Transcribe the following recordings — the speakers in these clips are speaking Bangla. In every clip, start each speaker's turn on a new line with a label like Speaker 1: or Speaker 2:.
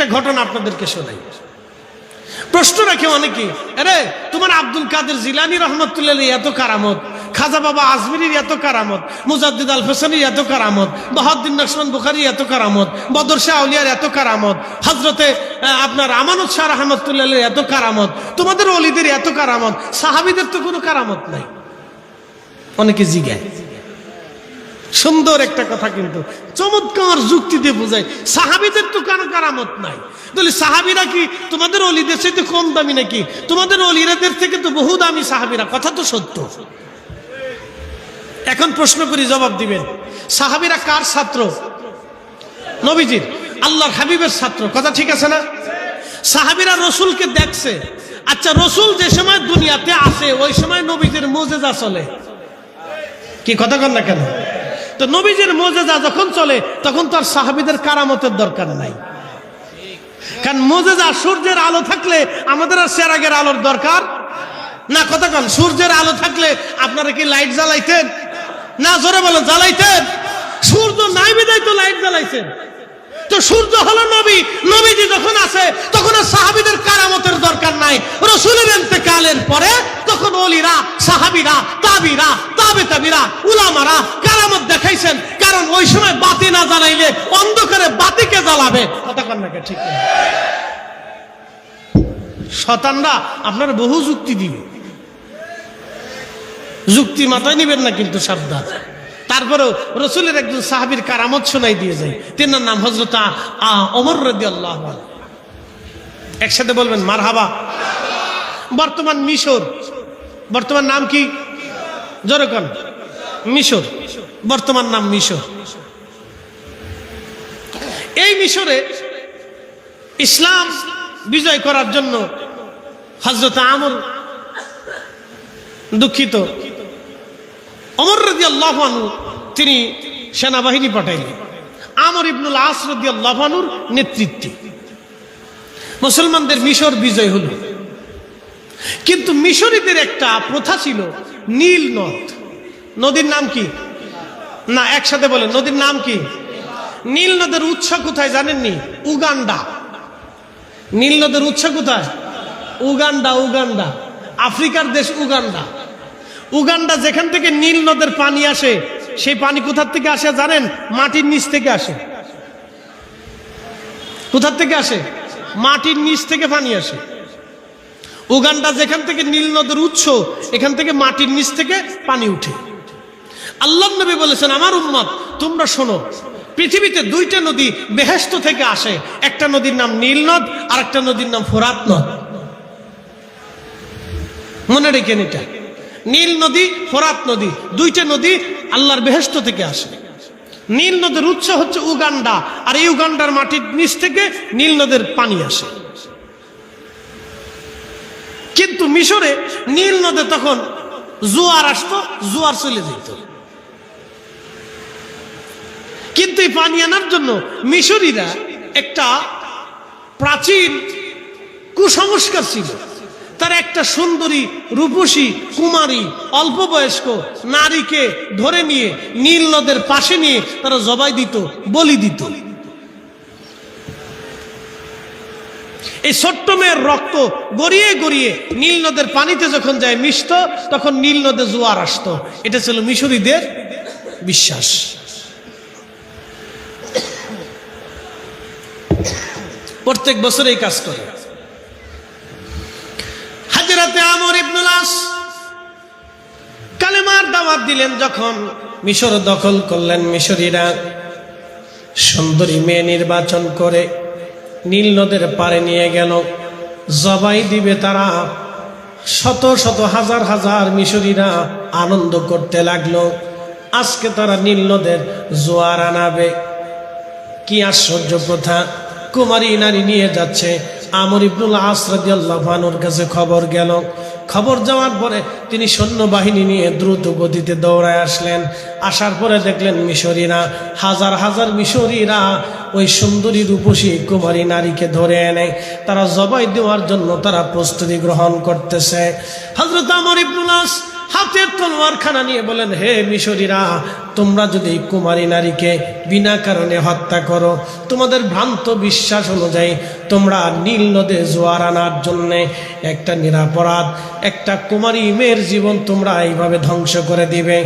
Speaker 1: একটা ঘটনা আপনাদেরকে শোনাই। প্রশ্ন রাখে অনেকে, আরে তোমার আব্দুল কাদের জিলানী রহমতুল্লাহ এত কারামত, খাজা বাবা আজমিরির এত কারামত, মুজাদ্দিদ আল হোসেনির এত কারামত, বাহাউদ্দিন নকশবন্দ বুখারীর এত কারামত, বদর শাহ আউলিয়ার এত কারামত, হযরতে আপনার আমানত শাহ রহমতুল্লাহ এত কারামত, তোমাদের ওলিদের এত কারামত, সাহাবীদের তো কোনো কারামত নাই। অনেকে জিজ্ঞাসা, সুন্দর একটা কথা কিন্তু চমৎকার যুক্তি দিয়ে বোঝায়, সাহাবীদের তো কোনো কারামত নাই। তাহলে সাহাবীরা কি তোমাদের ওলিদের চাইতে কম দামি নাকি? তোমাদের ওলিদের থেকে তো বহু দামি সাহাবীরা, কথা তো সত্য। এখন প্রশ্ন করি, জবাব দিবেন। সাহাবীরা কার ছাত্র? নবীজির, আল্লাহর হাবিবের ছাত্র, কথা ঠিক আছে না? সাহাবীরা রসুলকে দেখছে। আচ্ছা, রসুল যে সময় দুনিয়াতে আসে ওই সময় নবীজির মুজিজা চলে, কি কথা কন না কেন? তো নবীজির মুজিজা যখন চলে তখন তো আর সাহাবীদের কারামতের দরকার নাই। কারণ মুজিজা, সূর্যের আলো থাকলে আমাদের আর চেরাগের আলোর দরকার না, কথা কন? সূর্যের আলো থাকলে আপনারা কি লাইট জ্বালাইতেন না? জোরে বলেন, জ্বালাইতেন? সূর্য নাই বিদায় তো লাইট জ্বালাইছেন। তো সূর্য হলো নবী, নবীজি যখন আসে তখন আর সাহাবীদের কারামতের দরকার নাই। রাসূলের ইন্তেকালের পরে তখন ওলিরা, সাহাবীরা, তাবিরা, তাবে তাবিরা, উলামারা কারামত দেখাইছেন। কারণ ওই সময় বাতি না জ্বালাইলে অন্ধকারে বাতিকে জ্বালাবে, কথা কন না কে? ঠিক না? শয়তানরা আপনার বহু যুক্তি দিবে, যুক্তি মাথায় নিবেন না কিন্তু, সাবধান। তারপরেও রসুলের একজন সাহাবীর কারামত শোনাই দিয়ে যায়, তিনার নাম হযরত ওমর রাদিয়াল্লাহু আনহু। একসাথে বলবেন মারহাবা। বর্তমান মিশর, বর্তমান নাম কি? জোরে কোন? মিশর, বর্তমান নাম মিশর। এই মিশরে ইসলাম বিজয় করার জন্য হযরত ওমর রাদিয়াল্লাহু আনহু তিনি সেনাবাহিনী পাঠাইলেন। আমর ইবনুল আস রাদিয়াল্লাহু আনহুর নেতৃত্বে মুসলমানদের মিশর বিজয় হলো। কিন্তু মিশরীদের একটা প্রথা ছিল, নীল নদ। নদীর নাম কি? না, একসাথে বলেন, নদীর নাম কি? নীল নদের উৎস কোথায় জানেননি? উগান্ডা। নীল নদের উৎস কোথায়? উগান্ডা। উগান্ডা আফ্রিকার দেশ উগান্ডা। উগান্ডা যেখান থেকে নীল নদের পানি আসে, সেই পানি কোথার থেকে আসে জানেন? মাটির নিচ থেকে আসে। কোথার থেকে আসে? মাটির নিচ থেকে পানি আসে। উগান্ডা যেখান থেকে নীল নদের উৎস, এখান থেকে মাটির নিচ থেকে পানি উঠে। আল্লাহর নবী বলেছেন, আমার উম্মত তোমরা শোনো, পৃথিবীতে দুইটা নদী বেহেশত থেকে আসে। একটা নদীর নাম নীল নদ, আর একটা নদীর নাম ফোরাত নদ। মনে রেখেন এটা, নীল নদী, ফোরাত নদী, দুইটা নদী আল্লাহর বেহেশত থেকে আসে। নীল নদের উৎস হচ্ছে উগান্ডা, আর এই উগান্ডার মাটির নিচ থেকে নীল নদের পানি আসে। কিন্তু মিশরে নীল নদে তখন জোয়ার আসতো, জোয়ার চলে যেত। কিন্তু এই পানি আনার জন্য মিশরীরা একটা প্রাচীন কুসংস্কার ছিল। তারা একটা সুন্দরী, রূপসী, কুমারী, অল্প বয়স্ক নারীকে ধরে নিয়ে নীল নদের পাশে নিয়ে তারা জবাই দিত, বলি দিত। এই ছোট্ট মেয়ের রক্ত গড়িয়ে গড়িয়ে নীল নদের পানিতে যখন যায় মিশত, তখন নীল নদে জোয়ার আসতো। এটা ছিল মিশরীদের বিশ্বাস। প্রত্যেক বছর এই কাজ করে। হযরত আমর ইবনুল আস কালেমার দাওয়াত দিলেন, যখন মিশর দখল করলেন, মিশরীরা সুন্দরী মেয়ে নির্বাচন করে নীল নদের পারে নিয়ে গেল, জবাই দিবে তারা। শত শত হাজার হাজার মিশরীরা আনন্দ করতে লাগলো, আজকে তারা নীল নদের জোয়ার আনাবে। কি আশ্চর্য প্রথা! কুমারী নারী নিয়ে যাচ্ছে। আমর ইবনুল আস রাদিয়াল্লাহু আনহুর কাছে খবর গেল। খবর যাওয়ার পরে তিনি সৈন্যবাহিনী নিয়ে দ্রুত গতিতে দৌড়ায় আসলেন। আসার পরে দেখলেন মিশরীরা, হাজার হাজার মিশরীরা ওই সুন্দরী রূপসী কুমারী নারীকে ধরে এনে তারা জবাই দেওয়ার জন্য তারা প্রস্তুতি গ্রহণ করতেছে। হযরত আমর ইবনুল আস হাতের তলোয়ারখানা নিয়ে বলেন, হে মিশরীরা, তোমরা যদি কুমারী নারীকে বিনা কারণে হত্যা করো, তোমাদের ভ্রান্ত বিশ্বাস অনুযায়ী তোমরা নীল নদে জোয়ার আনার জন্যে একটা নিরাপরাধ একটা কুমারী মেয়ের জীবন তোমরা এইভাবে ধ্বংস করে দিবে।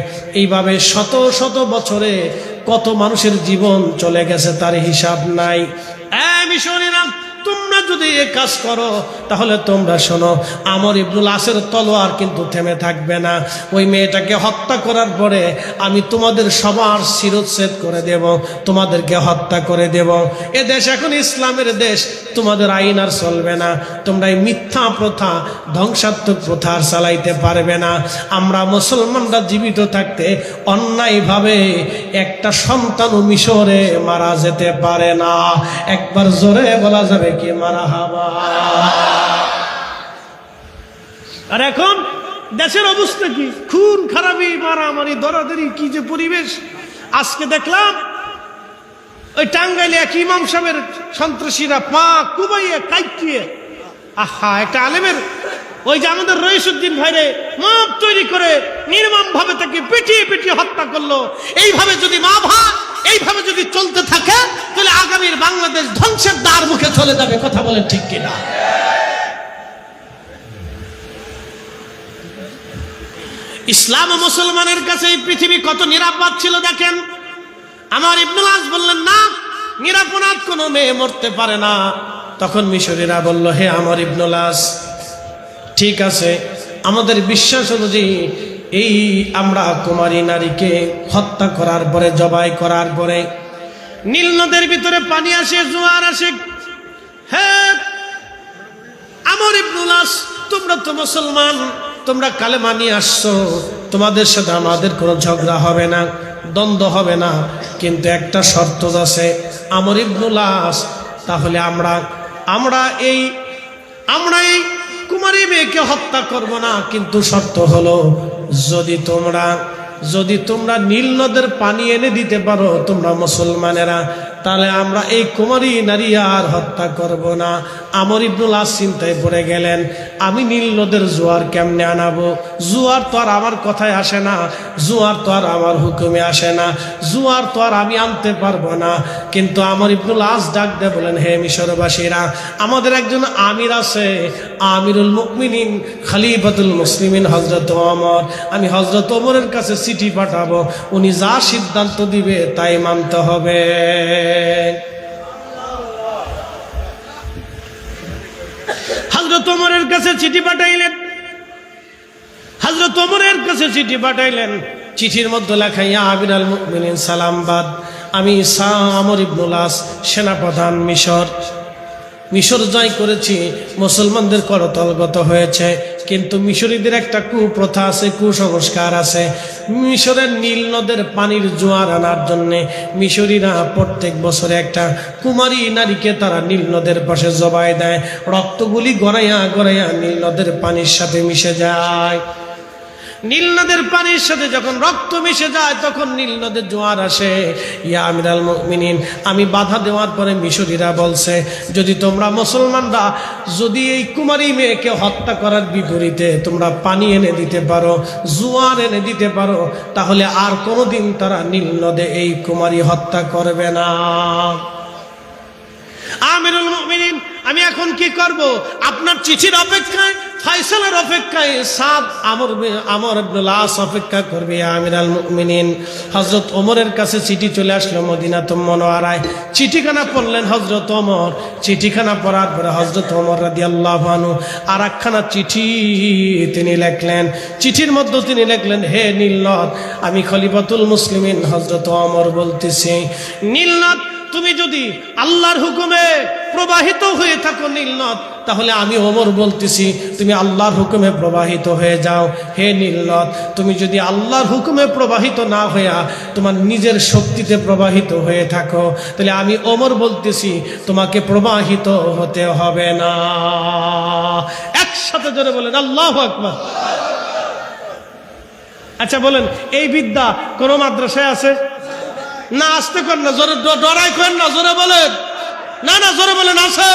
Speaker 1: এইভাবে শত শত বছরে কত মানুষের জীবন চলে গেছে তার হিসাব নাই। মিশরীরা, তোমরা যদি এ কাজ করো তাহলে তোমরা শোনো, আমর ইবনুল আসের তলোয়ার কিন্তু থেমে থাকবে না। ওই মেয়েটাকে হত্যা করার পরে আমি তোমাদের সবার শিরচ্ছেদ করে দেব, তোমাদেরকে হত্যা করে দেব। এ দেশ এখন ইসলামের দেশ, তোমাদের আইন আর চলবে না। তোমরা এই মিথ্যা প্রথা, ধ্বংসাত্মক প্রথা আর চালাইতে পারবে না। আমরা মুসলমানরা জীবিত থাকতে অন্যায়ভাবে একটা সন্তানও মিশরে মারা যেতে পারে না। একবার জোরে বলা যাবে কি মারহাবা। আর এখন দেশের অবস্থা কি? খুন খারাপি, মারামারি, দরাদরি, কি যে পরিবেশ। আজকে দেখলাম ওই টাঙ্গাইলে এক ইমাম সাহেবের সন্ত্রাসীরা পা কুবাইয়ে কাইটিয়ে, আহা, একটা আলেমের ওই যে আমাদের রইসুদ্দিন ভাইরে মাপ তৈরি করে নির্মম ভাবে তাকে পিটিয়ে পিটিয়ে হত্যা করলো। এইভাবে যদি এইভাবে যদি চলতে থাকে তাহলে আগামীর বাংলাদেশ ধ্বংসের দ্বার মুখে চলে যাবে। কথা বলেন ঠিক কিনা? ইসলাম ও মুসলমানের কাছে এই পৃথিবী কত নিরাপদ ছিল দেখেন। আমার ইবনুল আস বললেন, না, নিরাপদ কোনো মেয়ে মরতে পারে না। তখন মিশরীরা বলল, হে আমার ইবনুল আস, ঠিক আছে, আমাদের বিশ্বাস অনুযায়ী এই আমরা কুমারী নারীকে হত্যা করার পরে, জবাই করার পরে নীল নদের ভিতরে পানি আসে, জোয়ার আসে। হ্যাঁ আমর ইবনুল আস, তোমরা তো মুসলমান, তোমরা কালেমা নিয়ে আসছো, তোমাদের সাথে আমাদের কোনো ঝগড়া হবে না, দ্বন্দ্ব হবে না, কিন্তু একটা শর্ত আছে। আমর ইবনুল আস, তাহলে আমরা এই কুমারী মেয়েকে হত্যা করব না, কিন্তু শর্ত হলো যদি তোমরা নীল নদের পানি এনে দিতে পারো তোমরা মুসলমানেরা, তাহলে আমরা এই কুমারী নারী আর হত্যা করব না। আমর ইবনুল আস চিন্তায় পড়ে গেলেন, আমি নীল নদের জোয়ার কেমনে আনাবো? জোয়ার তো আর আমার কথায় আসে না, জোয়ার তো আর আমার হুকুমে আসে না, জোয়ার তো আর আমি আনতে পারবো না। কিন্তু আমর ইবনুল আস ডাক দিয়ে বলেন, হে মিশরবাসীরা, আমাদের একজন আমির আছে, আমিরুল মুমিনিন, খলিফাতুল মুসলিমিন হযরত ওমর। আমি হযরত ওমরের কাছে চিঠি পাঠাবো, উনি যা সিদ্ধান্ত দিবে তাই মানতে হবে। হযরত ওমরের কাছে চিঠি পাঠাইলেন। চিঠির মধ্যে লেখা, ইয়া আমিরুল মুমিনিন সালামবাদ, আমি আমর ইবনুল আস, সেনাপ্রধান মিশর জয় করেছি, মুসলমানদের করতলগত হয়েছে, কিন্তু মিশরীদের একটা কুপ্রথা আছে, কুসংস্কার আছে। মিশরের নীল নদের পানির জোয়ার আনার জন্য মিশরীরা প্রত্যেক বছরে একটা কুমারী নারীকে তারা নীল নদের পাশে জবাই দেয়। রক্তগুলি গড়াইয়া গড়াইয়া নীল নদের পানির সাথে মিশে যায়। নীল নদের পানির সাথে যখন রক্ত মিশে যায় তখন নীল নদের জোয়ার আসে। ইয়া আমিরুল মুমিনিন, আমি বাধা দেওয়ার পরে মিশরীরা বলছে, যদি তোমরা মুসলমানরা যদি এই কুমারী মেয়েকে হত্যা করার বিপরীতে তোমরা পানি এনে দিতে পারো, জোয়ার এনে দিতে পারো, তাহলে আর কোনোদিন তারা নীল নদে এই কুমারী হত্যা করবে না। আমিরুল মুমিনিন, আমি এখন কি করব? আপনার চিঠির অপেক্ষায়, ফয়সালার অপেক্ষায় আমর ইবনুল আস অপেক্ষা করবে। আমিরুল মুমিনিন, হযরত ওমরের কাছে চিঠি চলে আসলো মদিনাতুল মুনাওয়ারায়। চিঠিখানা পড়লেন হযরত ওমর। চিঠিখানা পড়ার পরে হযরত ওমর রাদিয়াল্লাহু আনহু আর একখানা চিঠি তিনি লিখলেন। চিঠির মধ্যে তিনি লিখলেন, হে নীলনদ, আমি খলিফাতুল মুসলিমিন হযরত ওমর বলতেছি, নীলনদ, তুমি যদি আল্লাহর হুকুমে প্রবাহিত হয়ে থাকো নীলনদ, তাহলে আমি ওমর বলতেছি তুমি আল্লাহর হুকুমে প্রবাহিত হয়ে যাও। হে নীলনদ, তুমি যদি আল্লাহর হুকুমে প্রবাহিত না হইয়া তোমার নিজের শক্তিতে প্রবাহিত হয়ে থাকো, তাহলে আমি ওমর বলতেছি তোমাকে প্রবাহিত হতে হবে না। একসাথে জোরে বলেন আল্লাহু আকবার। আচ্ছা বলেন, এই বিদ্যা কোন মাদ্রাসায় আছে? না, আসতে করেন না, জোরে ডরাই করেন না, জোরে বলেন না, না জোরে বলেন আছে,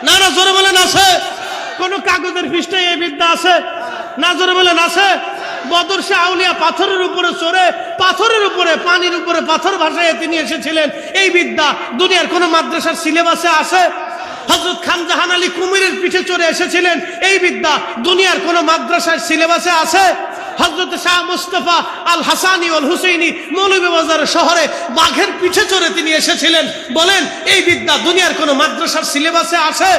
Speaker 1: না না জোরে বলেন আছে। কোন কাগজের পৃষ্ঠায় এই বিদ্যা আছে? না, জোরে বলেন আছে। বদর শাহ আউলিয়া পাথরের উপরে চড়ে, পাথরের উপরে, পানির উপরে পাথর ভাসাইয়ে তিনি এসেছিলেন। এই বিদ্যা দুনিয়ার কোন মাদ্রাসার সিলেবাসে আছে? হযরত খান জাহান আলী কুমিরের পিঠে চড়ে এসেছিলেন। এই বিদ্যা দুনিয়ার কোন মাদ্রাসার সিলেবাসে আছে? হযরত শাহ মুস্তাফা আল হাসানি ওয়াল হুসাইনি মৌলভীবাজার শহরে বাঘের পিঠে চড়ে তিনি এসেছিলেন। বলেন, এই বিদ্যা দুনিয়ার কোন মাদ্রাসার সিলেবাসে আছে?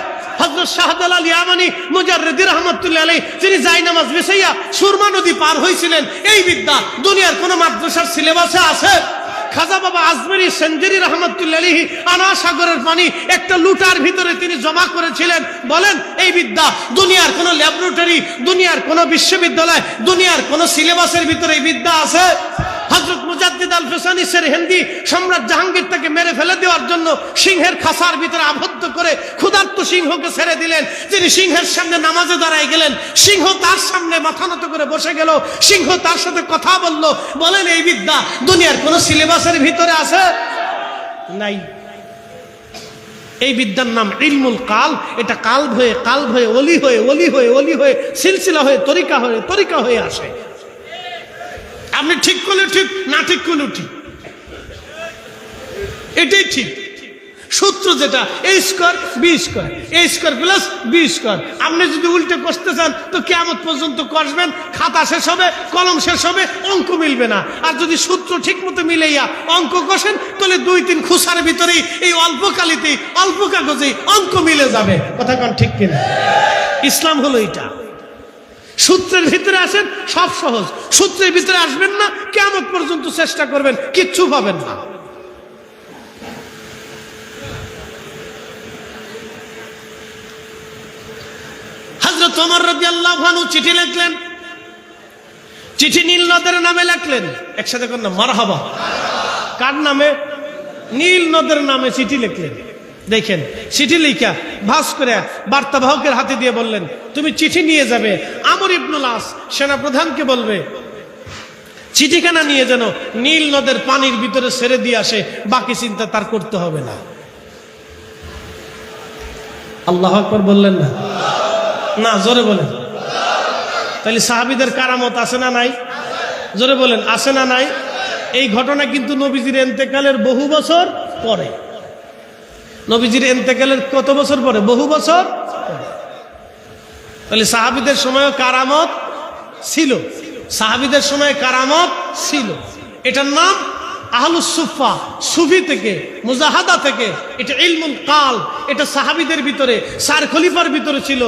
Speaker 1: হযরত শাহজালাল ইয়ামানি মুজাররিদি রাহমাতুল্লাহ আলাইহি তিনি জায়নামাজ বিছাইয়া সুরমা নদী পার হয়েছিলেন। এই বিদ্যা দুনিয়ার কোন মাদ্রাসার সিলেবাসে আছে? খাজা বাবা আজমেরি সেঞ্জেরি রহমতুল্লাহ আলাইহি আনা সাগরের পানি একটা লুটার ভিতরে তিনি জমা করেছিলেন। বলেন, এই বিদ্যা দুনিয়ার কোন ল্যাবরেটরি, দুনিয়ার কোন বিশ্ববিদ্যালয়, দুনিয়ার কোন সিলেবাসের ভিতরে এই বিদ্যা আছে? হযরত মুজাদ্দিদ আল ফিসানি সেরহিন্দি সম্রাট জাহাঙ্গীর তাকে মেরে ফেলে দেওয়ার জন্য সিংহের খাঁচার ভিতরে আবদ্ধ করে ক্ষুধার্ত সিংহকে ছেড়ে দিলেন। তিনি সিংহের সামনে নামাজে দাঁড়ায় গেলেন, সিংহ তার সামনে মাথা নত করে বসে গেল, সিংহ তার সাথে কথা বলল। বলেন, এই বিদ্যা দুনিয়ার কোন সিলেবাসের ভিতরে আছে? নাই। এই বিদ্যার নাম ইলমুল কাল। এটা কাল হয়ে, কাল হয়ে, অলি হয়ে, অলি হয়ে, অলি হয়ে, সিলসিলা হয়ে, তরিকা হয়ে, তরিকা হয়ে আসে। আপনি ঠিক করলে ঠিক, না ঠিক করলেও ঠিক, এটাই ঠিক। সূত্র যেটা এ স্কয়ার বি স্কয়ার, এ স্কয়ার প্লাস বি স্কয়ার। আপনি যদি উল্টে কষতে চান তো কিয়ামত পর্যন্ত কষবেন, খাতা শেষ হবে, কলম শেষ হবে, অঙ্ক মিলবে না। আর যদি সূত্র ঠিক মতো মিলাইয়া অঙ্ক কষেন তাহলে 2-3 খুসার ভিতরেই এই অল্প কালিতেই, অল্প কাগজেই অঙ্ক মিলে যাবে। কথা কোন ঠিক কিনা? ইসলাম হলো এটা। সূত্রের ভিতরে আসেন, সব সহজ। সূত্রের ভিতরে আসবেন না, কিয়ামত পর্যন্ত চেষ্টা করবেন, কিচ্ছু পাবেন না। হযরত ওমর রাদিয়াল্লাহু আনহু চিঠি লিখলেন। চিঠি নীল নদের নামে লিখলেন। একসাথে কোন নাম? মারহাবা। কার নামে? নীল নদের নামে চিঠি লিখলেন। দেখেন, চিঠি লিখা ভাস করে বার্তাবাহকের হাতে দিয়ে বললেন, তুমি চিঠি নিয়ে যাবে, আমর ইবনুল আস সেনাপ্রধানকে বলবে চিঠিখানা নিয়ে যেন নীল নদের পানির ভিতরে ছেড়ে দিয়ে আসে, বাকি চিন্তা তার করতে হবে না। আল্লাহু আকবার বললেন না? না, জোরে বলেন। তাহলে সাহাবীদের কারামত আছে না নাই? জোরে বলেন, আছে না নাই? এই ঘটনা কিন্তু নবীজির ইন্তেকালের বহু বছর পরে। নবীজির ইন্তেকালের কত বছর পরে? বহু বছর পরে। তাহলে সাহাবীদের সময়ও কারামত ছিল, সাহাবীদের সময় কারামত ছিল। এটার নাম আহলুস সুফা, সুফি থেকে, মুজাহাদা থেকে। এটা ইলমুল কাল। এটা সাহাবীদের ভিতরে, 4 খলিফার ভিতরে ছিল,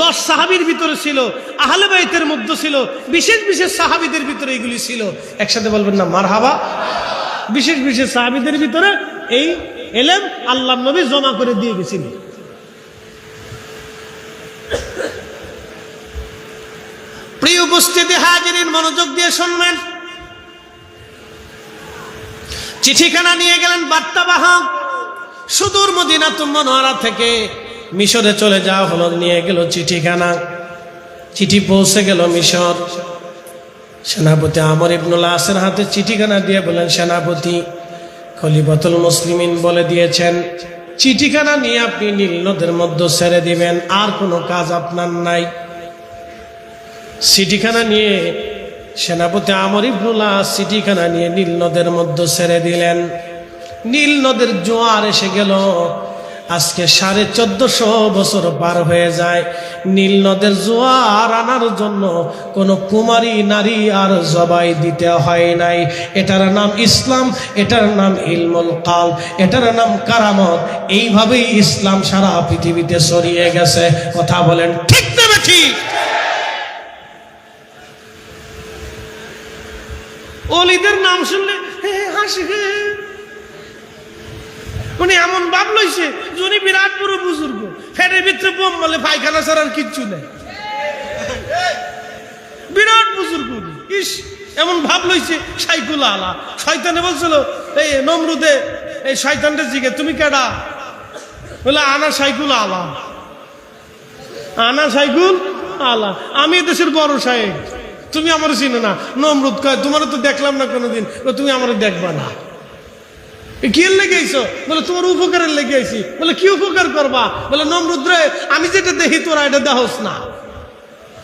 Speaker 1: 10 সাহাবীর ভিতরে ছিল, আহলে বাইতের মধ্যে ছিল, বিশেষ বিশেষ সাহাবীদের ভিতরে এগুলি ছিল। একসাথে বলবেন না মারহাবা? বিশেষ বিশেষ সাহাবীদের ভিতরে এই ইলম আল্লাহর নবী জমা করে দিয়ে গেছিলেন। প্রিয় উপস্থিতি হাজিরিন, মনোযোগ দিয়ে শুনবেন। চিঠিখানা নিয়ে গেলেন বার্তাবাহক। সুদূর মদিনাতুল মুনাওয়ারা থেকে মিশরে চলে যাওয়া হলো, নিয়ে গেল চিঠিখানা। চিঠি পৌঁছে গেল মিশর। সেনাপতি আমর ইবনুল আসের হাতে চিঠিখানা দিয়ে বলেন, সেনাপতি, খলিফাতুল মুসলিমিন বলে দিয়েছেন চিঠিখানা নিয়ে আপনি নীল নদের মধ্যে ছেড়ে দিবেন, আর কোনো কাজ আপনার নাই। চিঠিখানা নিয়ে সেনাপতি আমর ইবনুল আস চিঠিখানা নিয়ে নীল নদের মধ্যে ছেড়ে দিলেন। নীল নদের জোয়ার এসে গেল। আজকে 1450 বছর পার হয়ে যায়। নীল নদের জোয়ার আনার জন্য কোনো কুমারী নারী আর জবাই দিতে হয় নাই। এটার নাম ইসলাম, এটার নাম ইলমুল কাল, এটার নাম কারামত। এইভাবেই ইসলাম সারা পৃথিবীতে ছড়িয়ে গেছে। কথা বলেন ঠিক না ঠিক? ওলিদের নাম শুনলে হাসি, উনি এমন ভাব লইছে যে উনি বিরাট বড় বুজুর্গ, ফেটের ভিতরে বোম বলে পায়খানা ছাড়ার কিচ্ছু নেই, বিরাট বুজুর্গ। ইস, এমন ভাব লইছে সাইকুল আলা। শয়তানে বলছিল এই নমরুদে, এই শয়তানটা জিগে, তুমি কেডা? বলে আনা সাইকুল আলা, আনা সাইকুল আলা, আমি দেশের বড় সাহেব, তুমি আমার চিনো না। নমরুদ কয়, তোমার তো দেখলাম না কোনোদিন, তুমি আমার দেখবা না। কি লেগে আইছো? বলে তোমার উপকারের লেগে আইছি। বলে কি উপকার করবা? বলে নমরুদ রে, আমি যেটা দেখি তোরা এটা দেখোস না।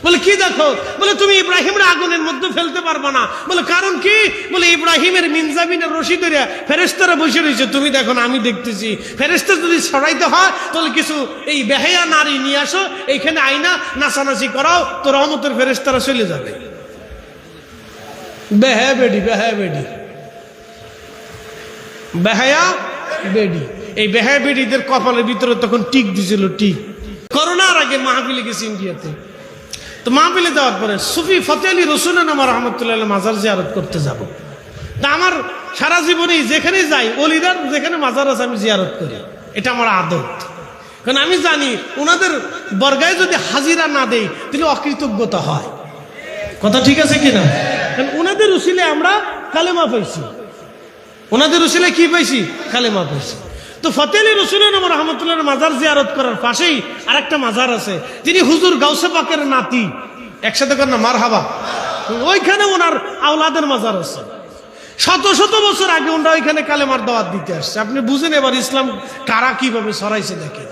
Speaker 1: বলে কি দেখো? বলে তুমি ইব্রাহিমের আগুনের মধ্যে ফেলতে পারবা না। বলে কারণ কি? বলে ইব্রাহিমের মিনজাবিনের রশি ধরে ফেরেশতারা বসে রয়েছে, তুমি দেখো না, আমি দেখতেছি। ফেরেশতা যদি ছড়াইতে হয় তাহলে কিছু এই বেহায়া নারী নিয়ে আসো, এইখানে আইনা নাচানাচি করাও, তো রহমতের ফেরেশতারা চলে যাবে। বেহায়া বেডি, বেহায়া বেডি, বেহায়া বেডি। এই বেহায়া বেডিদের কপালের ভিতরে তখন টিক দিছিল, টিক। করোনার আগে মাহফিলে গেছি ইন্ডিয়াতে। তো মাহফিলে যাওয়ার পরে সুফি ফতেহ আলী রসুলের আমার রহমতুল্লাহ মাজার জিয়ারত করতে যাব। তা আমার সারা জীবনেই যেখানে যাই অলিদার যেখানে মাজার আছে আমি জিয়ারত করি, এটা আমার আদত। কারণ আমি জানি ওনাদের বর্গায় যদি হাজিরা না দেই তাহলে অকৃতজ্ঞতা হয়। কথা ঠিক আছে কিনা? কারণ ওনাদের উসিলে আমরা কালেমা পাইছি, ওনাদের উসিলে কি পাইছি? কালেমা পাইছি। তো ফতেহ আলী রসুলের আমার রহমতুল্লাহ মাজার জিয়ারত করার পাশেই আরেকটা মাজার আছে, তিনি হুজুর গাউসে পাকের নাতি। একসাথে কর না মারহাবা। ওইখানে ওনার আওলাদের মাজার আছে। শত শত বছর আগে ওনারা ওইখানে কালেমার দাওয়াত দিতে আসছে। আপনি বুঝেন এবার ইসলাম কারা কিভাবে ছড়াইছে দেখে।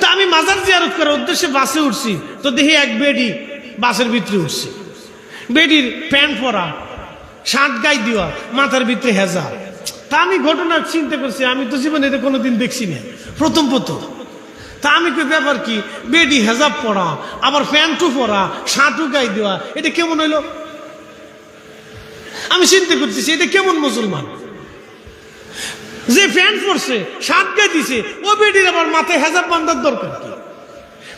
Speaker 1: তা আমি মাজার জিয়ারত করার উদ্দেশ্যে বাসে উঠছি, তো দেখি এক বেডি বাসের ভিতরে উঠছে। বেডির প্যান্ট পরা, শার্ট গায়ে দেওয়া, মাথার ভিতরে হেজা। তা আমি ঘটনা চিন্তা করছি, আমি তো জীবনে এটা কোনোদিন দেখছি না, প্রথম প্রথম। তা আমি কি ব্যাপার কি, বেডি হেজাব পরা, আবার প্যান্টও পরা, শার্টও গায়ে দেওয়া, এটা কেমন হইল? আমি চিন্তা করতেছি এটা কেমন মুসলমান? যে প্যান্ট পরছে, শার্ট গায়ে দিছে, ও বেডির আবার মাথায় হেজাব বান্ধার দরকার কি?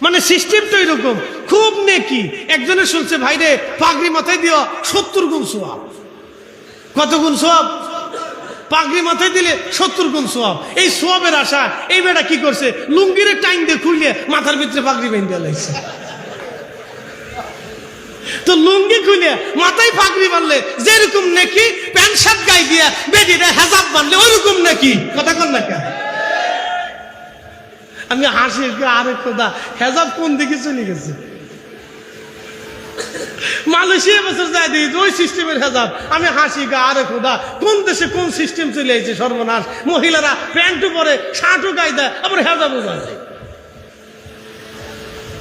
Speaker 1: মানে সিস্টেম তো এরকম। খুব নেকি। একজনে শুনছে ভাইরে পাগড়ি মাথায় দিও 70 গুণ সোয়াব। কত গুণ সোয়াব? পাগড়ি মাথায় দিলে 70 গুণ সোয়াব। এই সোয়াবের আশা এই বেটা কি করছে, লুঙ্গির টাইম দিয়ে খুললে মাথার ভিতরে পাগড়ি বেঁধে লাগছে। তো লুঙ্গি খুলে মাথায় পাগড়ি বাঁধলে যেরকম নাকি প্যান্ট শার্ট গায়ে দিয়া বেডিটা হেজাব বাঁধলে ওইরকম নাকি? কথা কন না কেন? আমি হাসি, আরে খোদা, হেজাব কোন দিকে চলে গেছে? মালয়েশিয়া বছর যাই দিই ওই সিস্টেমের হেজাব। আমি হাসি, আরে খোদা, কোন দেশে কোন সিস্টেম চলে আসছে, সর্বনাশ। মহিলারা প্যান্টও পরে, শার্টও গায়ে দেয়, আবার হেজাবও গায়ে।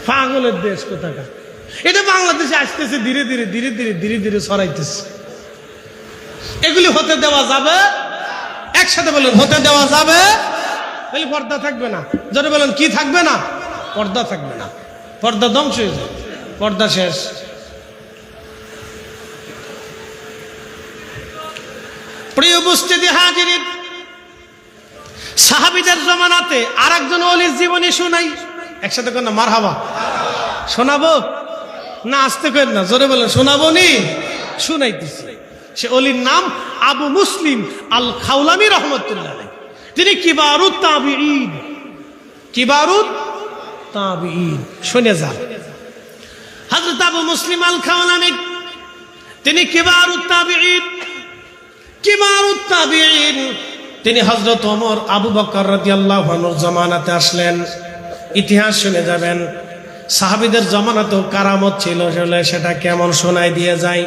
Speaker 1: পাগলের দেশ কোথাকার। এটা বাংলাদেশে আসতেছে ধীরে ধীরে ধীরে ধীরে ধীরে ধীরে ছড়াইতেছে। এগুলি হতে দেওয়া যাবে? একসাথে বলেন, হতে দেওয়া যাবে? তাহলে পর্দা থাকবে না। যদি বলেন কি থাকবে না? পর্দা থাকবে না। পর্দা ধ্বংস হয়ে যায়, পর্দা শেষ। প্রিয় উপস্থিতি হাজিরিন, সাহাবীদের জমানাতে আর একজন ওলির জীবনী শোনাই। একসাথে কর না মারহাবা। শোনাবো না? আসতে করেন না, জোরে বলেন শোনাবো নি? শুনাইতেছি। সে ওলির নাম আবু মুসলিম আল খাওলামি রহমতুল্লাহ। তিনি কিবারুত তাবিঈন, কিবারুত তাবিঈন। শুনে যান, হযরত আবু মুসলিম আল খাওলামি তিনি কিবারুত তাবিঈন, কিবারুত তাবিঈন। তিনি হযরত ওমর, আবু বকর রাদিয়াল্লাহু আনহুর জামানাতে আসলেন। ইতিহাস শুনে যাবেন, সাহাবীদের জামানাতেও কারামত ছিল, সেটা কেমন শোনাই দিয়ে যায়।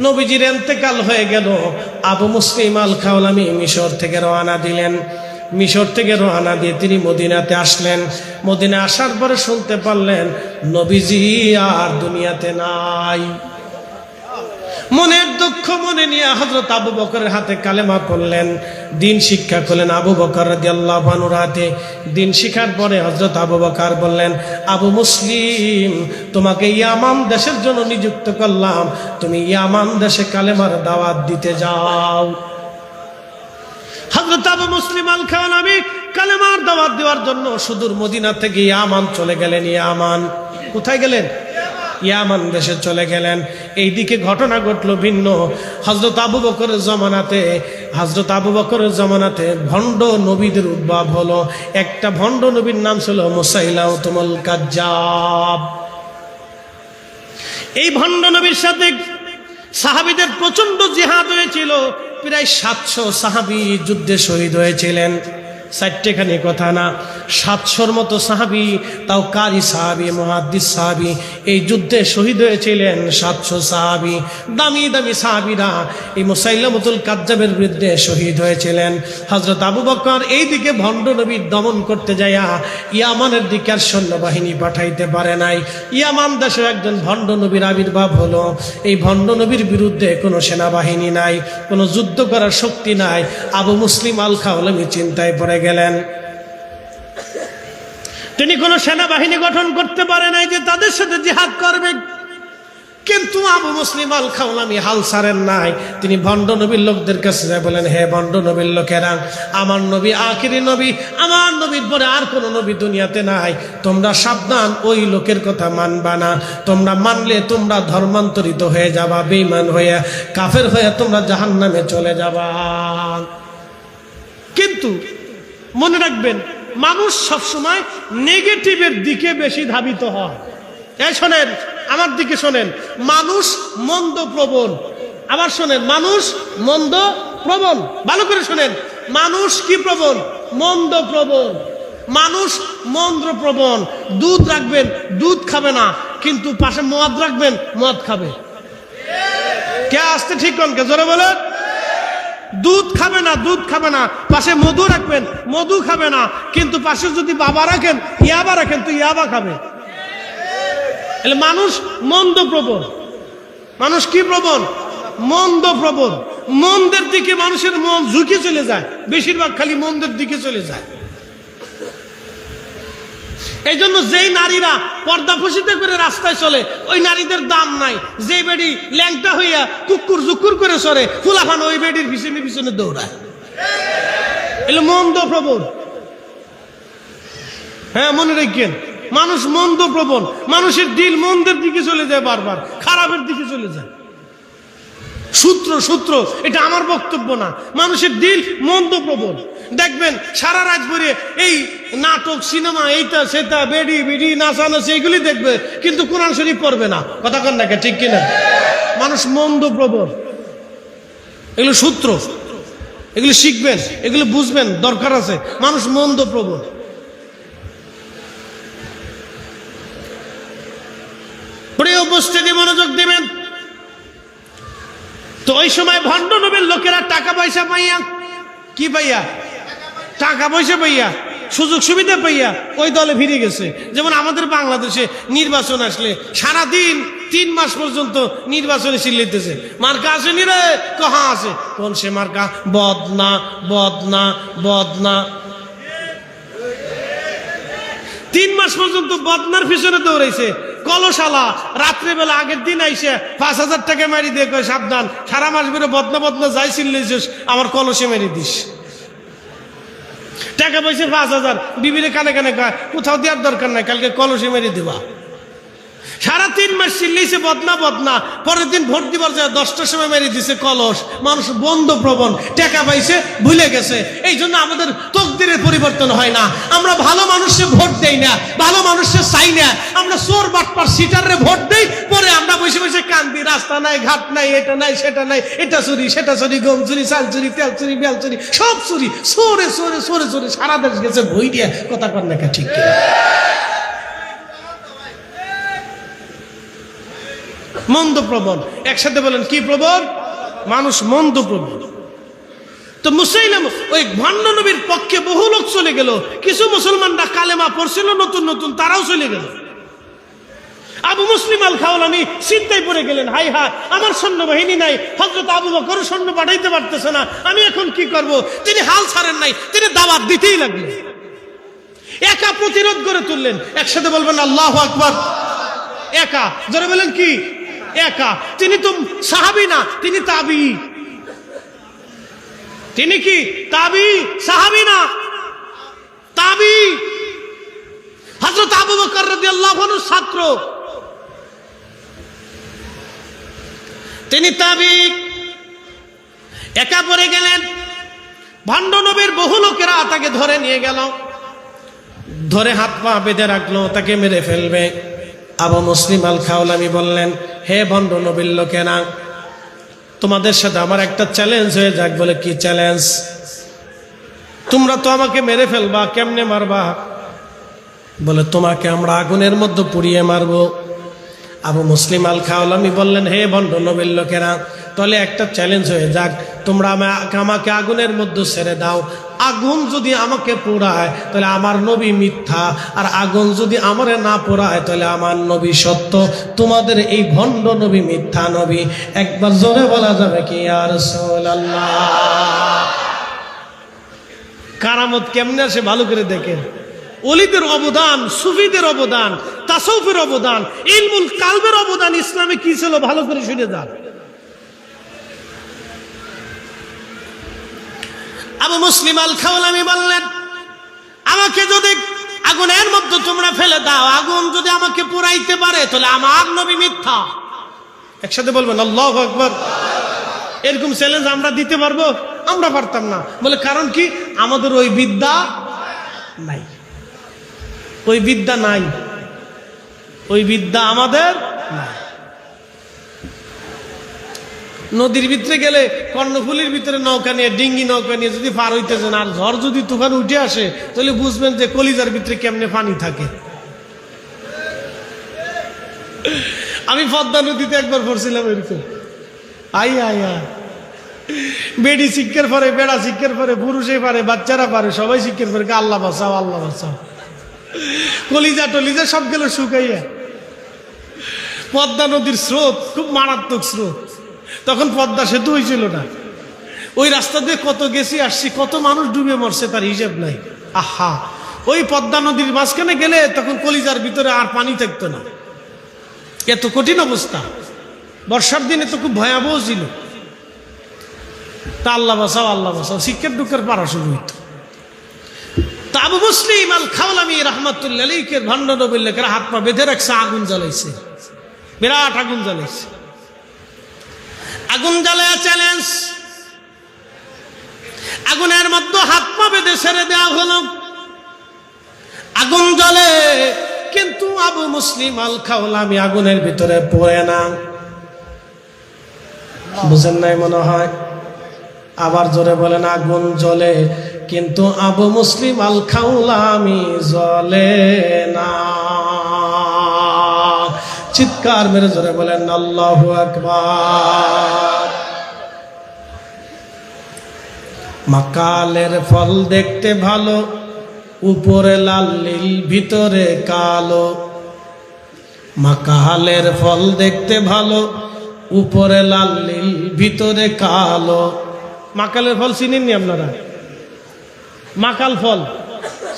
Speaker 1: নবীজির ইন্তেকাল হয়ে গেল, আবু মুসলিম আল খাওলামি মিশর থেকে রওনা দিলেন। মিশর থেকে রওনা দিয়ে তিনি মদিনাতে আসলেন। মদিনা আসার পরে শুনতে পারলেন নবীজি আর দুনিয়াতে নাই। মনের দুঃখ মনে নিয়ে হযরত আবু বকরের হাতে কালেমা পড়লেন, দিন শিক্ষা করলেন আবু বকর রাদিয়াল্লাহু আনহুর হাতে। দিন শিখার পরে হযরত আবু বকর বললেন, আবু মুসলিম, তোমাকে ইয়ামান দেশের জন্য নিযুক্ত করলাম, তুমি ইয়ামান দেশে কালেমার দাওয়াত দিতে যাও। হযরত আবু মুসলিম আল খাওলামি কালেমার দাওয়াত দেওয়ার জন্য সুদূর মদিনা থেকে ইয়ামান চলে গেলেন। ইয়ামান কোথায় গেলেন? ইয়ামান দেশে চলে গেলেন। এইদিকে ঘটনা ঘটলো ভিন্ন। হযরত আবু বকরের জামানাতে ভণ্ড নবীদের উদ্ভব হলো। একটা ভণ্ড নবীর নাম ছিল মুসাইলামতুল কাজ্জাব। এই ভণ্ড নবীর সাথে সাহাবীদের প্রচন্ড জিহাদ হয়েছিল। প্রায় 700 সাহাবী যুদ্ধে শহীদ হয়েছিলেন। চারটেখানি কথা না, 700-র মতো সাহাবী, তাও কারি সাহাবী, মুহাদ্দিস সাহাবী, এই যুদ্ধে শহীদ হয়েছিলেন 700 সাহাবী। দামি দামি সাহাবীরা এই মুসাইলামতুল কাজ্জাবের বিরুদ্ধে শহীদ হয়েছিলেন। হযরত আবু বকর এই দিকে ভণ্ড নবী দমন করতে যাইয়া ইয়ামানের দিকে আর সৈন্যবাহিনী পাঠাইতে পারে নাই। ইয়ামান দেশে একজন ভণ্ড নবীর আবির্ভাব হলো। এই ভণ্ড নবীর বিরুদ্ধে কোনো সেনাবাহিনী নাই, কোনো যুদ্ধ করার শক্তি নাই। আবু মুসলিম আল খাওলামি চিন্তায় পড়ে গেলেন। তিনি কোনো সেনাবাহিনী গঠন করতে পারে নাই যে তাদের সাথে জিহাদ করবে, কিন্তু আবু মুসলিম আল খাওলামি হাল ছাড়েন নাই। তিনি ভণ্ড নবীর লোকদের কাছে যায় বলেন, হে ভণ্ড নবীর লোকেরা, আমার নবী আখিরি নবী, আমার নবীর পরে আর কোনো নবী দুনিয়াতে নাই। তোমরা সাবধান, ওই লোকের কথা মানবা না। তোমরা মানলে তোমরা ধর্মান্তরিত হয়ে যাবা, বেঈমান হয়ে, কাফের হয়ে তোমরা জাহান্নামে চলে যাবা। কিন্তু মনে রাখবেন, মানুষ সবসময় নেগেটিভের দিকে বেশি ধাবিত হয়। এই শোনেন, আমার দিকে শোনেন, মানুষ মন্দ প্রবণ। আবার শোনেন, মানুষ মন্দ প্রবণ। ভালো করে শোনেন, মানুষ কি প্রবণ? মন্দ প্রবণ। মানুষ মন্দ প্রবণ। দুধ রাখবেন, দুধ খাবে না, কিন্তু পাশে মদ রাখবেন, মদ খাবে। কে আসতে ঠিক কোন কে জোরে বলেন? দুধ খাবে না, দুধ খাবে না, পাশে মধু রাখবেন, মধু খাবে না, কিন্তু পাশে যদি বাবা রাখেন, ইয়াবা রাখেন, তো ইয়াবা খাবে। মানুষ মন্দ প্রবণ। মানুষ কি প্রবণ? মন্দ প্রবণ। মন্দের দিকে মানুষের মন ঝুঁকে চলে যায়, বেশিরভাগ খালি মন্দের দিকে চলে যায়। এই জন্য যেই নারীরা পর্দা ফসিতে করে রাস্তায় চলে, ওই নারীদের দাম নাই। যে বেডি ল্যাংটা হইয়া কুকুর জুকুর করে সরে, ফুলাফান ওই বেডির পিছনে পিছনে দৌড়ায়। এগুলো মন্দ প্রবণ। হ্যাঁ, মনে রাখবেন, মানুষ মন্দ প্রবণ। মানুষের দিল মন্দের দিকে চলে যায়, বারবার খারাপের দিকে চলে যায়। সূত্র এটা আমার বক্তব্য না, মানুষের দিল মন্দ প্রবণ। দেখবেন সারা রাত ভরে এই নাটক, সিনেমা, এইটা সেটা, বেডি বিডি, নাচানাচি, এইগুলি দেখবে, কিন্তু কোরআন শরীফ পড়বে না। কথা কন না, ঠিক কিনা? মানুষ মন্দ প্রবণ। এগুলো সূত্র, এগুলো শিখবেন, এগুলো বুঝবেন, দরকার আছে। মানুষ মন্দ প্রবণ। প্রিয় উপস্থিতি, মনোযোগ দিবেন। তো ওই সময় ভণ্ড নবীর লোকেরা টাকা পয়সা পাইয়া, কি পাইয়া? টাকা পয়সা পাইয়া, সুযোগ সুবিধা পাইয়া ওই দলে ফিরে গেছে। যেমন আমাদের বাংলাদেশে নির্বাচন আসলে সারাদিন 3 মাস পর্যন্ত নির্বাচনে চিল্লিতেছে, মার্কা আসেনি রে, কহা আছে, কোন সে মার্কা? বদনা বদনা বদনা। 3 মাস পর্যন্ত বদনার পিছনে দৌড়াইছে। কলসালা রাত্রেবেলা আগের দিন আইসে 5000 টাকা মারি দিয়ে কয়, সাবধান, সারা মাস বেরো বদনা বদনা যাই চিল্লেছিস, আমার কলসে মেরে দিস। টাকা পয়সা 5000, বিবিরে কানে কানে কয়, কোথাও দেওয়ার দরকার নাই, কালকে কলসে মেরে দেবা। সারা 3 মাস চিল্লিছে বদনা বদনা। পরের দিন ভোট দিবার যায় 10টার সময় মেরে দিছে কলস। মানুষ বন্ধ প্রবণ, টাকা পাইছে, ভুলে গেছে। এই জন্য আমাদের তকদিরের পরিবর্তন হয় না। আমরা ভালো মানুষে ভোট দেই না, ভালো মানুষে চাই না। আমরা চোর বাটপার সিটারে ভোট দেই, পরে আমরা বসে বসে কান্দি, রাস্তা নাই, ঘাট নাই, এটা নাই, সেটা নাই, এটা চুরি, সেটা চুরি, গম চুরি, চাল চুরি, তেল চুরি, বেল চুরি, সব চুরি, চোরে চোরে চোরে চোরে সারা দেশ গেছে ভই দিয়ে। কথা কর না, ঠিক? মন্দ প্রবণ। একসাথে বলেন, কি প্রবণ? মানুষ মন্দ প্রবণ। তো মুসাইলাম ওই ভণ্ড নবীর পক্ষে বহু লোক চলে গেল। কিছু মুসলমানরা কালেমা পড়ছিল নতুন নতুন, তারাও চলে গেল। আবু মুসলিম আল খাওলামি চিন্তায় পড়ে গেলেন, হাই হাই, আমার সৈন্যবাহিনী নাই, হযরত আবু বকর সৈন্য পাঠাইতে পারতেছে না, আমি এখন কি করব? তিনি হাল ছাড়েন নাই, তিনি দাওয়াত দিতেই লাগলেন। একা প্রতিরোধ করে তুললেন। একসাথে বলবেন আল্লাহু আকবার। একা, জোরে বলেন, কি একা? তিনি তো সাহাবী না, তিনি তাবি। তিনি কি তাবি? সাহাবী না, তাবি। হযরত আবু বকর রাদিয়াল্লাহু আনহু ছাত্র, তিনি তাবি। একা পড়ে গেলেন। ভণ্ড নবীর বহু লোকেরা তাকে ধরে নিয়ে গেল, ধরে হাত পা বেঁধে রাখলো, তাকে মেরে ফেলবে। আবু মুসলিম আল খাওলামি বললেন, হে ভণ্ড নবীর লোকেরা, তোমাদের সাথে আমার একটা চ্যালেঞ্জ হয়ে যাক। বলে, কি চ্যালেঞ্জ? তোমরা তো আমাকে মেরে ফেলবা, কেমনে মারবা? বলে তোমাকে আমরা আগুনের মধ্যে পুড়িয়ে মারবো। আবু মুসলিম আল খাওলামি বললেন, হে ভণ্ড নবীর লোকেরা, তাহলে একটা চ্যালেঞ্জ হয়ে যাক, তোমরা আমাকে আগুনের মধ্যে ছেড়ে দাও। আগুন যদি আমাকে পোড়ায় তাহলে আমার নবী মিথ্যা, আর আগুন যদি আমারে না পোড়ায় তাহলে আমার নবী সত্য। তোমাদের এই ভণ্ড নবী মিথ্যা নবী। একবার জোরে বলা যাবে কি ইয়া রাসূলুল্লাহ? কারামত কেমনে আসে ভালো করে দেখেন। ওলিদের অবদান, সুফিদের অবদান, তাসাউফের অবদান, ইলমুল কালবের অবদান ইসলামে কি ছিল ভালো করে শুনে যান। আবু মুসলিম আল খাওলামি বললেন, আমাকে যদি আগুনের মধ্যে তোমরা ফেলে দাও, আগুন যদি আমাকে পুরাইতে পারে তাহলে আমার নবী মিথ্যা। একসাথে বলবেন আল্লাহু আকবার। এরকম চ্যালেঞ্জ আমরা দিতে পারবো? আমরা পারতাম না। বলে কারণ কি? আমাদের ওই বিদ্যা নাই, ওই বিদ্যা নাই, ওই বিদ্যা আমাদের নাই। নদীর ভিতরে গেলে কর্ণফুলির ভিতরে নৌকা নিয়ে, ডিঙ্গি নৌকা নিয়ে যদি পার হইতেছেন, আর ঝড় যদি তুফান উঠে আসে তাহলে বুঝবেন যে কলিজার ভিতরে কেমনে পানি থাকে। আমি পদ্মা নদীতে একবার পড়ছিলাম এরকম। বেড়ি শিক্ষার পরে, বেড়া শিক্ষার পরে, পুরুষে পারে, বাচ্চারা পারে, সবাই শিক্ষার পরে আল্লাহ বাঁচাও, আল্লাহ বাঁচাও। কলিজা টলিজা সব গেল শুকাইয়া। পদ্মা নদীর স্রোত খুব মারাত্মক স্রোত। তখন পদ্মা সেতু হয়েছিল না। ওই রাস্তা দিয়ে কত গেছি আসছি, কত মানুষ ডুবে মরছে তার হিসাব নাই। আহা, ওই পদ্মা নদীর মাঝখানে গেলে তখন কলিজার ভিতরে আর পানি থাকতো না। এত কঠিন অবস্থা। বর্ষার দিনে তো খুব ভয়াবহ ছিল। তা আল্লাহ বাঁচাও, আল্লাহ বাঁচাও, শিক্ষার দুঃখের পারা শুরু হইত। তা আবু মুসলিম আল খাওলামি রাহমাতুল্লাহ আলাইহি ভণ্ড নবীর লোকেরা হাত পা বেঁধে রাখছে, আগুন জ্বালাইছে, বিরাট আগুন জ্বালাইছে। আগুন জ্বালায় চ্যালেঞ্জ, আগুনের মধ্যে হাত পা বেঁধে ছেড়ে দেওয়া হলো। আগুন জ্বলে, কিন্তু আবু মুসলিম আল খাওলামি আগুনের ভিতরে পড়ে না। বুঝেন নাই মনে হয়? আবার জোরে বলেন, আগুন জ্বলে কিন্তু আবু মুসলিম আল খাওলামি জ্বলে না। চিৎকার মেরে জোরে বলেন আল্লাহু আকবার। মাকালের ফল দেখতে ভালো, উপরে লাল নীল ভিতরে কালো। মাকালের ফল দেখতে ভালো, উপরে লাল নীল ভিতরে কালো। মাকালের ফল চিনেননি আপনারা? মাকাল ফল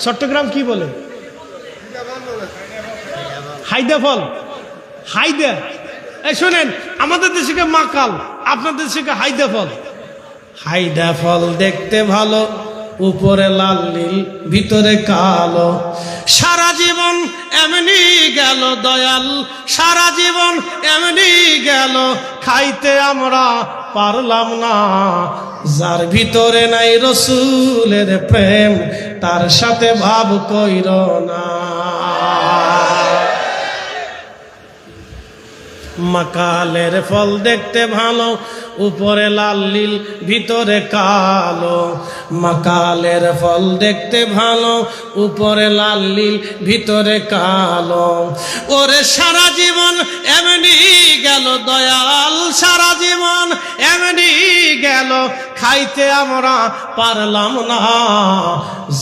Speaker 1: চট্টগ্রাম কি বলে? হাইদা ফল। হাইদা, এই শোনেন, আমাদের দেশে মাকাল, আপনাদের দেশে হাইদা ফল। হাইদা ফল দেখতে ভালো, উপরে লাল নীল ভিতরে কালো। সারা জীবন এমনি গেল দয়াল, সারা জীবন এমনি গেল, খাইতে আমরা পারলাম না। যার ভিতরে নাই রসুলের প্রেম, তার সাথে ভাব কইর না। মাকালের ফল দেখতে ভালো, উপরে লাল নীল ভিতরে কালো। মাকালের ফল দেখতে ভালো, উপরে লাল নীল ভিতরে কালো। ওরে সারা জীবন এমনি গেল দয়াল, সারা জীবন এমনি গেল, খাইতে আমরা পারলাম না।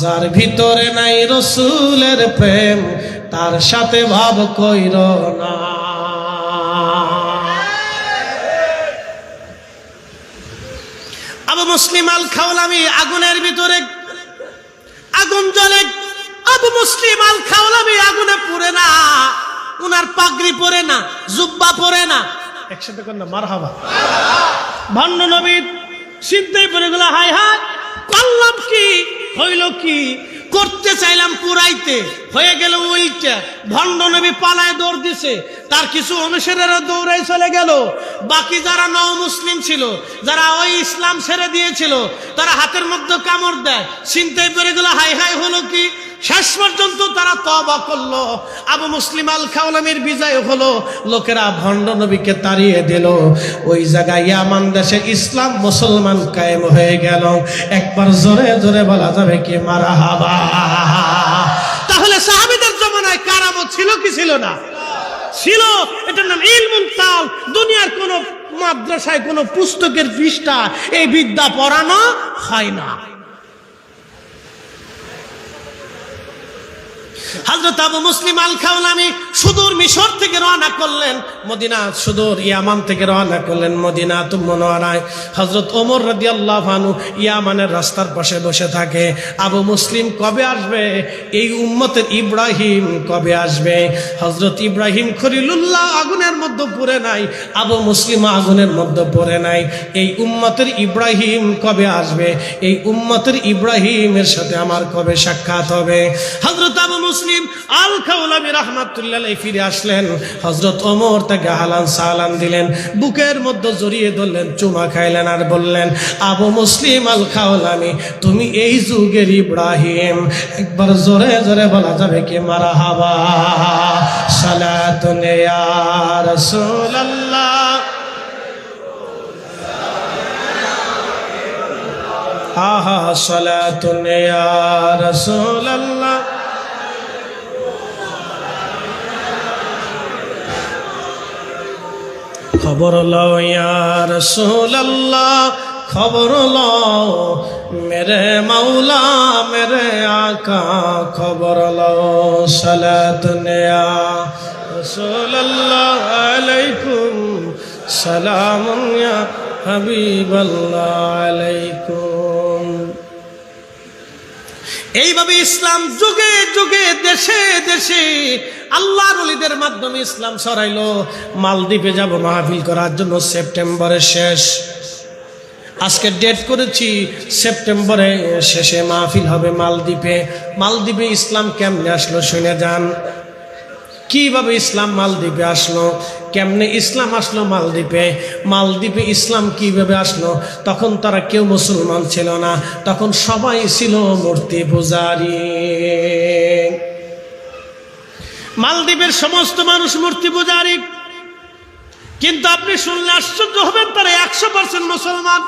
Speaker 1: যার ভিতরে নাই রসুলের প্রেম, তার সাথে ভাব কইর না। আবু মুসলিম আল খাওলামি আগুনের ভিতরে, আগুন জ্বলে, আবু মুসলিম আল খাওলামি আগুনে পুড়ে না। উনার পাগড়ি পরে না, জুব্বা পরে না। একসাথে কর না মারহাবা। ভণ্ড নবী চিন্তায় পড়ে গেল, হায় হায় করলাম কি, হইল কি? করতে চাইলাম পুরাইতে, হয়ে গেল উল্টা। ভণ্ড নবী পালায় দৌড় দিছে, তার কিছু অনুসারীরা দৌড়াই চলে গেল। বাকি যারা নও মুসলিম ছিল, যারা ওই ইসলাম ছেড়ে দিয়েছিল, তারা হাতের মধ্যে কামড় দেয়। চিন্তায় পড়ে গেল, হাই হাই হলো কি? শেষ পর্যন্ত তারা তওবা করলো। আবু মুসলিম আল খাওলামির বিজয় হলো, লোকেরা ভণ্ড নবীকে তাড়িয়ে দিল। ওই জায়গায় ইয়ামান দেশে ইসলাম মুসলমান কায়েম হয়ে গেল। একবার জোরে জোরে বলা যাবে কি মারহাবা। তাহলে সাহাবীদের জমানায় কারামত ছিল কি ছিল না? ছিল। এটার নাম ইলমুল তাল। দুনিয়ার কোন মাদ্রাসায় কোন পুস্তকের পৃষ্ঠা এই বিদ্যা পড়ানো হয় না। হযরত আবু মুসলিম আল খাওলামি সুদূর মিশর থেকে রওনা করলেন মদিনা, সুদূর ইয়ামান থেকে রওনা করলেন মদিনাতুল মুনাওয়ারায়। হযরত ওমর রাদিয়াল্লাহু আনহু ইয়ামানের রাস্তার পাশে বসে থাকে। আবু মুসলিম কবে আসবে? এই উম্মতের ইব্রাহিম কবে আসবে? হযরত ইব্রাহিম খলিলুল্লাহ আগুনের মধ্যে পড়ে নাই, আবু মুসলিম আগুনের মধ্যে পড়ে নাই। এই উম্মতের ইব্রাহিম কবে আসবে? এই উম্মতের ইব্রাহিমের সাথে আমার কবে সাক্ষাৎ হবে? হযরত আবু মুসলিম আল খাওলামি রাহমাতুল্লাহ আলাইহি ফিরে আসলেন। হযরত ওমর তাকে হালান সালাম দিলেন, বুকের মধ্যে জড়িয়ে ধরলেন, চুমা খাইলেন আর বললেন, আবু মুসলিম আল খাওলামি, তুমি এই যুগের ইব্রাহিম। একবার জোরে জোরে বলা যাবে কি মারহাবা। সালাতুন ইয়া রাসূলুল্লাহ, আহা সালাতুন ইয়া রাসূলুল্লাহ। খবর লও ইয়া রাসূলুল্লাহ, খবর লও মেরে মাওলা মেরে আকা, খবর লও। সালাতুন ইয়া রাসূলুল্লাহ আলাইকুম সালামুন ইয়া হাবিবাল্লাহ আলাইকুম। এইভাবে ইসলাম যুগে যুগে দেশে দেশে আল্লাহর ওলিদের মাধ্যমে ইসলাম ছড়াইলো। মালদ্বীপে যাব মাহফিল করার জন্য, সেপ্টেম্বরের শেষ। আজকে ডেট করেছি, সেপ্টেম্বরে শেষে মাহফিল হবে মালদ্বীপে। মালদ্বীপে ইসলাম কেমনে আসলো শুনে যান। কিভাবে ইসলাম মালদ্বীপে আসলো, কেমনে ইসলাম আসলো মালদ্বীপে? মালদ্বীপে ইসলাম কিভাবে আসলো? তখন তারা কেউ মুসলমান ছিল না, তখন সবাই ছিল মূর্তি পূজারী। মালদ্বীপের সমস্ত মানুষ মূর্তি পূজারী। কিন্তু আপনি শুনলে আশ্চর্য হবেন, তারা 100% মুসলমান।